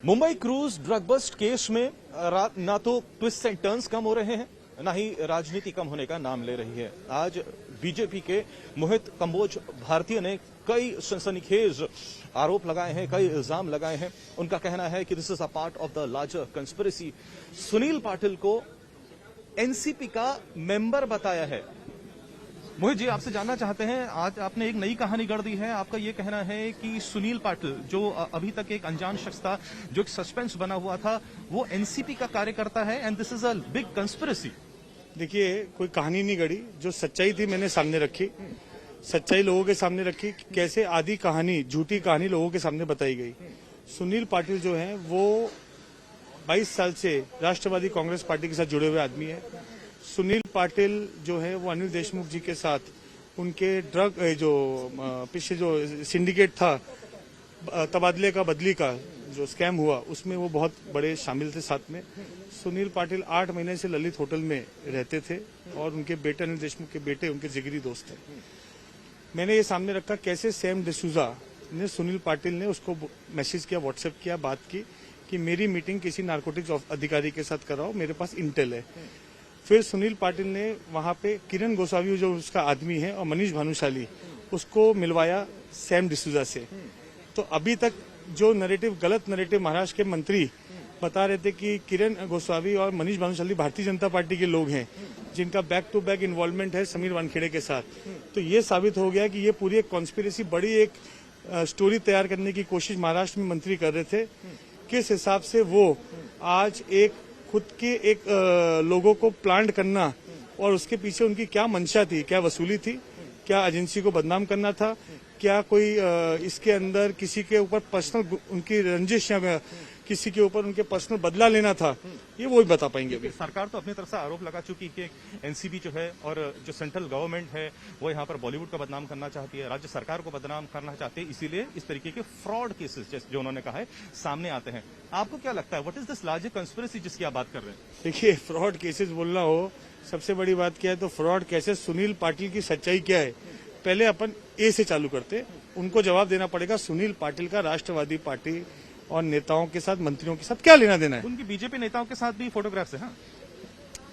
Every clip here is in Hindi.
Mumbai cruise drug bust case में ना तो ट्विस्ट एंड टर्न्स कम हो रहे हैं, ना ही राजनीति कम होने का नाम ले रही है। आज बीजेपी के मोहित कंबोज भारतीय ने कई सनसनीखेज आरोप लगाए हैं, कई इल्जाम लगाए हैं। उनका कहना है कि this is a part of the larger conspiracy. Sunil Patil को एनसीपी का मेंबर बताया है। मोहित जी, आपसे जानना चाहते हैं, आज आपने एक नई कहानी गढ़ दी है। आपका ये कहना है कि सुनील पाटिल, जो अभी तक एक अनजान शख्स था, जो एक सस्पेंस बना हुआ था, वो एनसीपी का कार्यकर्ता है and this is a big conspiracy. देखिए, कोई कहानी नहीं गढ़ी, जो सच्चाई थी मैंने सामने रखी। सच्चाई लोगों के सामने रखी, कैसे आधी कहानी, झूठी कहानी लोगों के सामने बताई गई। सुनील पाटिल जो है वो 22 साल से राष्ट्रवादी कांग्रेस पार्टी के साथ जुड़े हुए आदमी है। सुनील पाटिल जो है वो अनिल देशमुख जी के साथ उनके ड्रग जो पीछे जो सिंडिकेट था तबादले का बदली का जो स्कैम हुआ, उसमें वो बहुत बड़े शामिल थे। साथ में सुनील पाटिल 8 महीने से ललित होटल में रहते थे और उनके बेटे अनिल देशमुख के बेटे उनके जिगरी दोस्त थे। मैंने ये सामने रखा कैसे सैम डिसूजा ने सुनील पाटिल ने उसको मैसेज किया, व्हाट्सएप किया, बात की कि मेरी मीटिंग किसी नारकोटिक्स अधिकारी के साथ कराओ, मेरे पास इंटेल है। फिर सुनील पाटिल ने वहां पे किरण गोसावी जो उसका आदमी है और मनीष भानुशाली, उसको मिलवाया सैम डिसूजा से। तो अभी तक जो नैरेटिव, गलत नैरेटिव महाराष्ट्र के मंत्री बता रहे थे कि किरण गोसावी और मनीष भानुशाली भारतीय जनता पार्टी के लोग हैं जिनका बैक टू बैक इन्वॉल्वमेंट है समीर वानखेड़े के साथ, तो ये साबित हो गया कि ये पूरी एक कॉन्स्पिरेसी, बड़ी एक स्टोरी तैयार करने की कोशिश महाराष्ट्र में मंत्री कर रहे थे। किस हिसाब से वो आज एक खुद के एक लोगों को प्लांट करना और उसके पीछे उनकी क्या मंशा थी, क्या वसूली थी, क्या एजेंसी को बदनाम करना था, क्या कोई इसके अंदर किसी के ऊपर पर्सनल उनकी रंजिश या किसी के ऊपर उनके पर्सनल बदला लेना था, ये वो ही बता पाएंगे। अभी सरकार तो अपनी तरफ से आरोप लगा चुकी है कि एनसीबी जो है और जो सेंट्रल गवर्नमेंट है वो यहाँ पर बॉलीवुड का बदनाम करना चाहती है, राज्य सरकार को बदनाम करना चाहती है, इसीलिए इस तरीके के फ्रॉड केसेस जो उन्होंने कहा है सामने आते हैं। आपको क्या लगता है, what is this larger conspiracy जिसकी आप बात कर रहे हैं? देखिए, फ्रॉड केसेस बोलना हो, सबसे बड़ी बात क्या है, तो फ्रॉड केसेस सुनील पाटिल की सच्चाई क्या है, पहले अपन ए से चालू करते। उनको जवाब देना पड़ेगा सुनील पाटिल का राष्ट्रवादी पार्टी और नेताओं के साथ, मंत्रियों के साथ क्या लेना देना है। उनकी बीजेपी नेताओं के साथ भी फोटोग्राफ्स है। हाँ,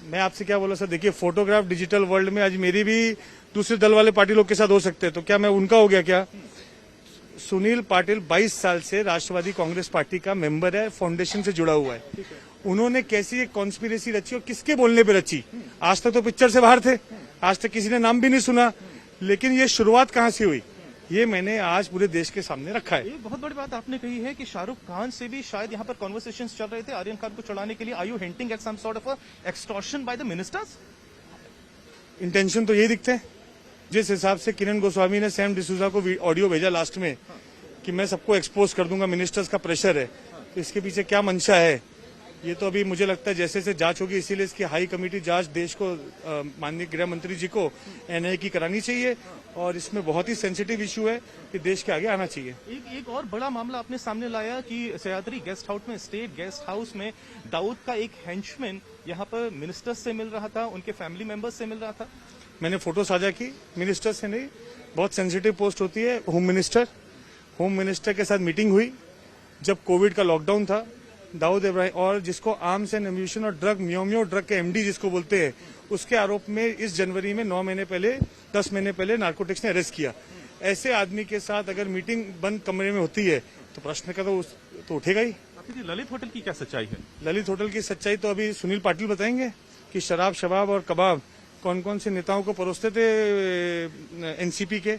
मैं आपसे क्या बोला सर, देखिए, फोटोग्राफ डिजिटल वर्ल्ड में आज मेरी भी दूसरे दल वाले पार्टी लोग के साथ हो सकते हैं, तो क्या मैं उनका हो गया क्या? सुनील पाटिल 22 साल से राष्ट्रवादी कांग्रेस पार्टी का मेंबर है, फाउंडेशन से जुड़ा हुआ है। उन्होंने कैसी एक कॉन्स्पिरेसी रची और किसके बोलने पे रची? आज तक तो पिक्चर से बाहर थे, आज तक किसी ने नाम भी नहीं सुना, लेकिन ये शुरुआत कहां से हुई, ये मैंने आज पूरे देश के सामने रखा है। एक बहुत बड़ी बात आपने कही है कि शाहरुख खान से भी शायद यहाँ पर कॉन्वर्सेशंस चल रहे थे आर्यन खान को चढ़ाने के लिए। Are you hinting at some sort of extortion by the ministers? Intention तो यही दिखते हैं। जिस हिसाब से किरण गोस्वामी ने सैम डिसूजा को ऑडियो भेजा लास्ट में कि मैं सबको एक्सपोज कर दूंगा, मिनिस्टर्स का प्रेशर है, तो इसके पीछे क्या मंशा है, ये तो अभी मुझे लगता है जैसे जैसे जांच होगी, इसीलिए इसकी हाई कमेटी जांच देश को, माननीय गृह मंत्री जी को एनआईए की करानी चाहिए और इसमें बहुत ही सेंसिटिव इशू है कि देश के आगे आना चाहिए। एक और बड़ा मामला आपने सामने लाया कि सह्याद्री गेस्ट हाउस में, स्टेट गेस्ट हाउस में दाऊद का एक हेंचमैन यहाँ पर मिनिस्टर्स से मिल रहा था, उनके फैमिली मेंबर्स से मिल रहा था। मैंने फोटो साझा की, मिनिस्टर से नहीं, बहुत सेंसिटिव पोस्ट होती है। होम मिनिस्टर के साथ मीटिंग हुई जब कोविड का लॉकडाउन था। दाऊद इब्राहिम, और जिसको आर्म्स एंड एम्यूनिशन और ड्रग, म्योम्यो ड्रग के एमडी जिसको बोलते हैं, उसके आरोप में इस जनवरी में 10 महीने पहले नार्कोटिक्स ने अरेस्ट किया। ऐसे आदमी के साथ अगर मीटिंग बंद कमरे में होती है तो प्रश्न का तो उठेगा ही। ललित होटल की क्या सच्चाई है? ललित होटल की सच्चाई तो अभी सुनील पाटिल बताएंगे कि शराब, शबाब और कबाब कौन कौन से नेताओं को परोसते थे एनसीपी के,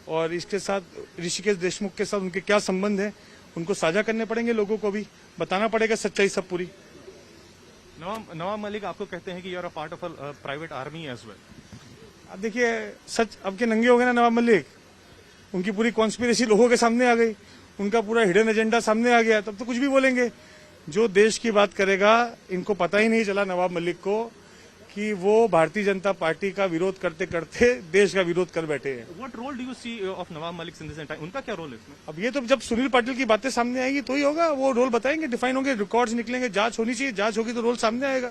और इसके साथ ऋषिकेश देशमुख के साथ उनके क्या संबंध है, उनको साझा करने पड़ेंगे, लोगों को भी बताना पड़ेगा सच्चाई सब पूरी। नवाब मलिक आपको कहते हैं कि you are a part of a private army as well. अब देखिए, सच अब के नंगे हो गए ना नवाब मलिक, उनकी पूरी कॉन्स्पिरेसी लोगों के सामने आ गई, उनका पूरा हिडन एजेंडा सामने आ गया, तब तो कुछ भी बोलेंगे। जो देश की बात करेगा, इनको पता ही नहीं चला नवाब मलिक को कि वो भारतीय जनता पार्टी का विरोध करते करते देश का विरोध कर बैठे हैं। What role do you see of Nawab Malik in this time? उनका क्या रोल है इसमें? अब ये तो जब सुनील पाटिल की बातें सामने आएगी तो ही होगा, वो रोल बताएंगे, डिफाइन होंगे, रिकॉर्ड्स निकलेंगे, जांच होनी चाहिए, जांच होगी तो रोल सामने आएगा।